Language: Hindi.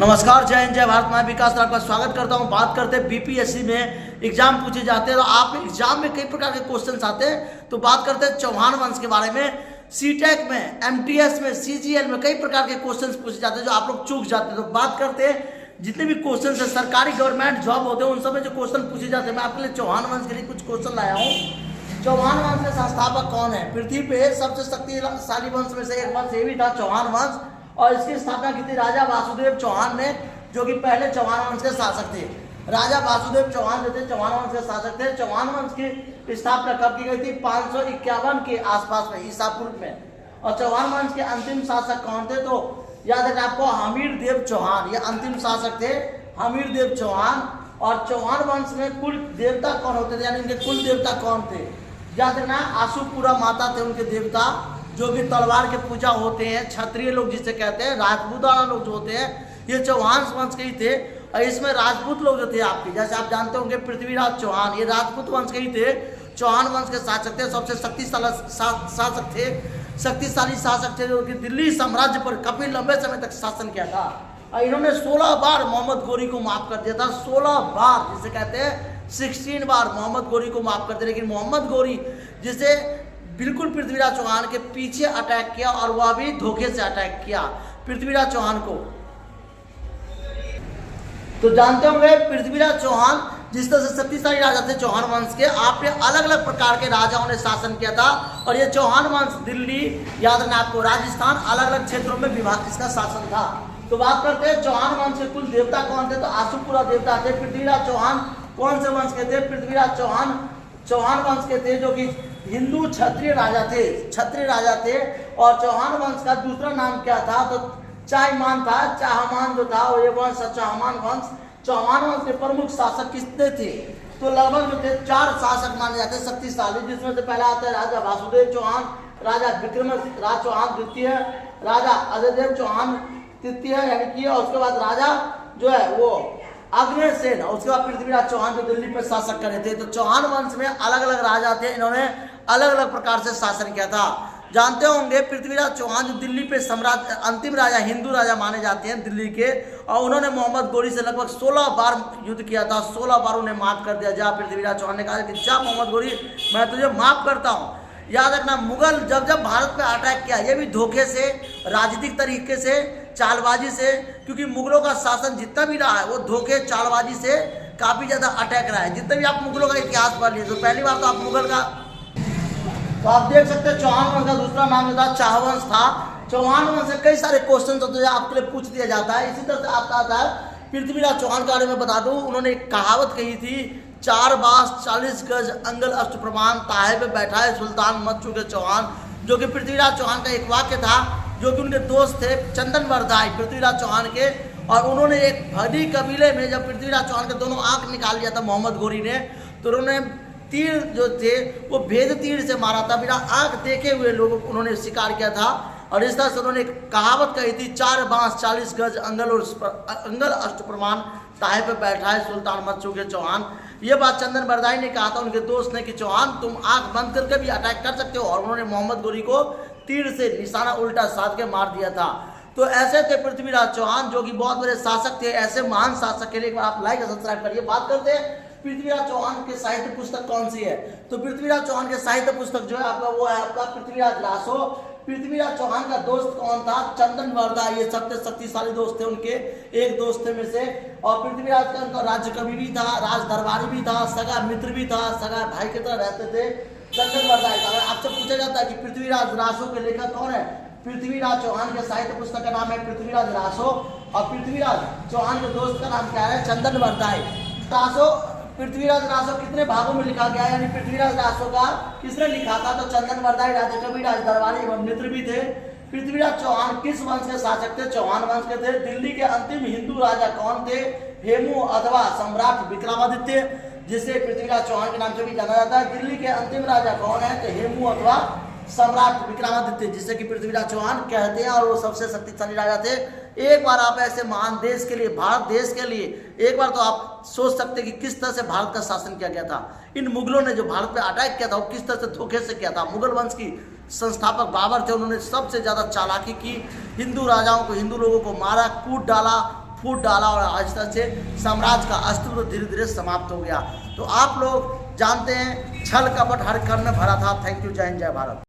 नमस्कार, जय हिंद, जय भारत। मैं विकास राव का स्वागत करता हूं। बात करते हैं बीपीएससी में एग्जाम पूछे जाते हैं तो आप एग्जाम में कई प्रकार के क्वेश्चंस आते हैं। तो बात करते हैं चौहान वंश के बारे में। सीटेक में, एमटीएस में, सीजीएल में कई प्रकार के क्वेश्चंस पूछे जाते हैं जो आप लोग चूक जाते हैं। तो बात करते हैं जितने भी क्वेश्चन है सरकारी गवर्नमेंट जॉब होते हैं उन सब में जो क्वेश्चन पूछे जाते हैं। मैं आपके लिए चौहान वंश के लिए कुछ क्वेश्चन लाया हूँ। चौहान वंश के संस्थापक कौन है? पृथ्वी पे सबसे शक्तिशाली वंश में से एक वंश ये भी था चौहान वंश, और इसकी स्थापना की थी राजा वासुदेव चौहान ने, जो कि पहले चौहान वंश के शासक थे। राजा वासुदेव चौहान जो थे चौहान वंश के शासक थे। चौहान वंश की स्थापना कब की गई थी? 551 के आसपास में, ईसा पूर्व में। और चौहान वंश के अंतिम शासक कौन थे? तो याद रखना आपको, हमीर देव चौहान, ये अंतिम शासक थे, हमीर देव चौहान। और चौहान वंश में कुल देवता कौन होते थे, यानी इनके कुल देवता कौन थे? याद रखना, आशुपुरा माता थे उनके देवता, जो कि तलवार के पूजा होते हैं। क्षत्रिय लोग जिसे कहते हैं, राजपूताना लोग जो होते हैं, ये चौहान वंश के ही थे। और इसमें राजपूत लोग जो थे आपके, जैसे आप जानते होंगे पृथ्वीराज चौहान, ये राजपूत वंश के ही थे। चौहान वंश के शासक थे, सबसे शक्तिशाली शासक थे, शक्तिशाली शासक थे, जो कि दिल्ली साम्राज्य पर काफी लंबे समय तक शासन किया था। और इन्होंने 16 बार मोहम्मद गोरी को माफ कर दिया था। 16 बार, जिसे कहते हैं 16 बार मोहम्मद गोरी को माफ कर दिया। लेकिन मोहम्मद गोरी जिसे बिल्कुल पृथ्वीराज चौहान के पीछे अटैक किया, और वह भी धोखे से अटैक किया पृथ्वीराज चौहान को। तो जानते होंगे पृथ्वीराज चौहान जिस तरह से शक्तिशाली राजा थे चौहान वंश के, आपने अलग अलग प्रकार के राजाओं ने शासन किया था। और ये चौहान वंश दिल्ली, याद रखना आपको, राजस्थान, अलग अलग क्षेत्रों में विभाग इसका शासन था। तो बात करते हैं चौहान वंश के कुल देवता कौन थे? तो आशुपुरा देवता थे। पृथ्वीराज चौहान कौन से वंश के थे? पृथ्वीराज चौहान चौहान वंश के थे, जो कि हिंदू क्षत्रिय राजा थे, क्षत्रिय राजा थे। और चौहान वंश का दूसरा नाम क्या था? तो चाहमान था। चाहमान जो था वो ये वंश, चौहान वंश। चौहान वंश के प्रमुख शासक कितने थे? तो लगभग जो थे 4 शासक माने जाते हैं शक्तिशाली, जिसमें से पहला आता है राजा वासुदेव चौहान, राजा विक्रमराज चौहान द्वितीय, राजा अजयदेव चौहान तृतीय, यानी कि, और उसके बाद राजा जो है वो अग्रसेन, और उसके बाद पृथ्वीराज चौहान जो दिल्ली पर शासक करे थे। तो चौहान वंश में अलग अलग राजा थे, इन्होंने अलग अलग प्रकार से शासन किया था। जानते होंगे पृथ्वीराज चौहान जो दिल्ली पे सम्राट, अंतिम राजा, हिंदू राजा माने जाते हैं दिल्ली के, और उन्होंने मोहम्मद गोरी से लगभग 16 बार युद्ध किया था। 16 बार उन्हें माफ कर दिया। जा पृथ्वीराज चौहान ने कहा कि जा मोहम्मद गोरी, मैं तुझे माफ करता हूँ। याद रखना, मुगल जब जब भारत पे अटैक किया, ये भी धोखे से, राजनीतिक तरीके से, चालबाजी से, क्योंकि मुगलों का शासन जितना भी रहा है वो धोखे, चालबाजी से काफी ज्यादा अटैक रहा है। जितने भी आप मुगलों का इतिहास पढ़ लीजिए, तो पहली बार तो आप मुगल का, तो आप देख सकते हैं चौहान वंश का दूसरा नाम जो था चाहवंश था। चौहान वंश से कई सारे क्वेश्चन होते हैं आपके लिए पूछ दिया जाता है। इसी तरह से आपका आता है पृथ्वीराज चौहान के बारे में बता दूं, उन्होंने एक कहावत कही थी, 4 बांस 40 गज अंगल अष्टप्रमाण, ताहे पे बैठा है सुल्तान मत चुके चौहान, जो कि पृथ्वीराज चौहान का एक वाक्य था, जो कि उनके दोस्त थे चंदन बरदाई पृथ्वीराज चौहान के। और उन्होंने एक भदी कबीले में जब पृथ्वीराज चौहान के दोनों आंख निकाल लिया था मोहम्मद गोरी ने, तो उन्होंने तीर जो थे वो भेद तीर से मारा था, बिना आंख देखे हुए लोगों को उन्होंने शिकार किया था। और इस तरह से उन्होंने एक कहावत कही थी, 4 बांस 40 गज अंगल अष्टप्रमाण, ताहे पे बैठा है सुल्तान मत चुके चौहान। ये बात चंदन बरदाई ने कहा था उनके दोस्त ने कि चौहान तुम आंख बंद करके भी अटैक कर सकते हो, और उन्होंने मोहम्मद गोरी को तीर से निशाना उल्टा साध के मार दिया था। तो ऐसे थे पृथ्वीराज चौहान, जो कि बहुत बड़े शासक थे। ऐसे महान शासक के लिए आप लाइक और सब्सक्राइब करिए। बात करते हैं पृथ्वीराज चौहान के साहित्य पुस्तक कौन सी है? तो पृथ्वीराज चौहान के साहित्य पुस्तक जो है आपका, वो है आपका पृथ्वीराज रासो। पृथ्वीराज चौहान का दोस्त कौन था? चंदन बरदाई, ये सबसे शक्तिशाली दोस्त थे उनके, एक दोस्त थे में से। और पृथ्वीराज का उनका राज्य कवि भी था, राज दरबारी भी था, सगा मित्र भी था, सगा भाई की तरह रहते थे चंदन बरदाई का। अगर आपसे पूछा जाता है कि पृथ्वीराज रासो के लेखक कौन है, पृथ्वीराज चौहान के साहित्य पुस्तक का नाम है पृथ्वीराज रासो। और पृथ्वीराज चौहान के दोस्त का नाम क्या है? चंदन बरदाई। रासो, पृथ्वीराज रासो कितने भागों में लिखा गया है, यानी पृथ्वीराज रासो का किसने लिखा था? तो चंदन बरदाई, राजा कवि, राज दरबारी एवं मित्र भी थे। पृथ्वीराज चौहान किस वंश के शासक थे? चौहान वंश के थे। दिल्ली के अंतिम हिंदू राजा कौन थे? हेमू अथवा सम्राट विक्रमादित्य, जिसे पृथ्वीराज चौहान के नाम से भी जाना जाता है। दिल्ली के अंतिम राजा कौन है? तो हेमू अथवा सम्राट विक्रमादित्य, जिसे कि पृथ्वीराज चौहान कहते हैं, और वो सबसे शक्तिशाली राजा थे। एक बार आप ऐसे महान देश के लिए, भारत देश के लिए, एक बार तो आप सोच सकते कि किस तरह से भारत का शासन किया गया था। इन मुगलों ने जो भारत पे अटैक किया था वो किस तरह से धोखे से किया था। मुगल वंश की संस्थापक बाबर थे, उन्होंने सबसे ज्यादा चालाकी की, हिंदू राजाओं को, हिंदू लोगों को मारा, कूट डाला, फूट डाला और आहिस्ता से साम्राज्य का अस्तित्व धीरे धीरे समाप्त हो गया। तो आप लोग जानते हैं छल कपट हर कर्म में भरा था। Thank you. जय हिंद, जय भारत।